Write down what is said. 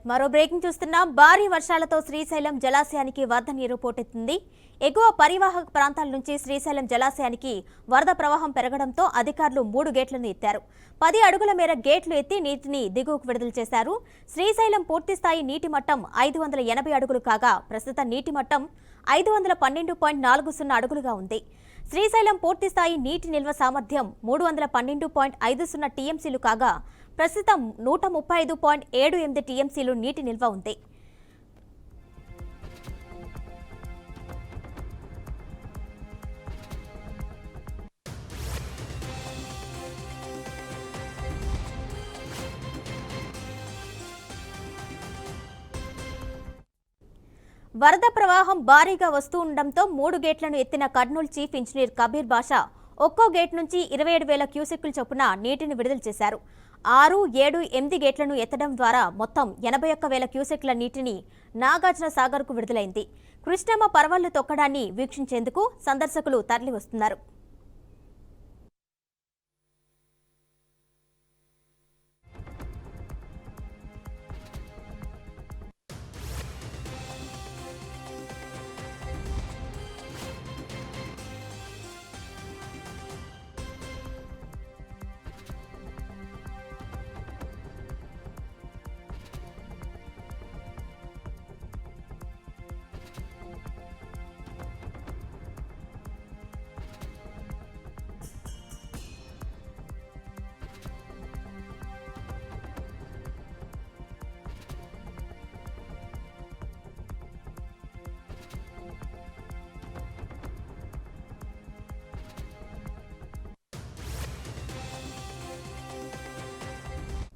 మరో బ్రేకింగ్ చూస్తున్నాం. భారీ వర్షాలతో శ్రీశైలం జలాశయానికి వరద నీరు పోటెత్తింది. ఎగువ పరివాహక ప్రాంతాల నుంచి శ్రీశైలం జలాశయానికి వరద ప్రవాహం పెరగడంతో అధికారులు 3 గేట్లను ఎత్తారు. 10 అడుగుల మేర గేట్లు ఎత్తి నీటిని దిగువకు విడుదల చేశారు. శ్రీశైలం పూర్తిస్థాయి నీటి మట్టం 580 అడుగులు కాగా ప్రస్తుత నీటి మట్టం 512.40 అడుగులుగా ఉంది. శ్రీశైలం పూర్తిస్థాయి నీటి నిల్వ సామర్థ్యం 312.50 టీఎంసీలు కాగా ప్రస్తుతం 135.78 టీఎంసీలు నీటి నిల్వ ఉంది. వరద ప్రవాహం భారీగా వస్తూ ఉండడంతో 3 గేట్లను ఎత్తిన కర్నూలు చీఫ్ ఇంజనీర్ కబీర్ బాషా ఒక్కో గేట్ నుంచి 27,000 క్యూసెక్కుల చొప్పున నీటిని విడుదల చేశారు. 6, 7, 8 గేట్లను ఎత్తడం ద్వారా మొత్తం 81,000 క్యూసెక్ల నీటిని నాగార్జున సాగర్కు విడుదలైంది. కృష్ణమ్మ పరవళ్లు తొక్కడాన్ని వీక్షించేందుకు సందర్శకులు తరలివస్తున్నారు.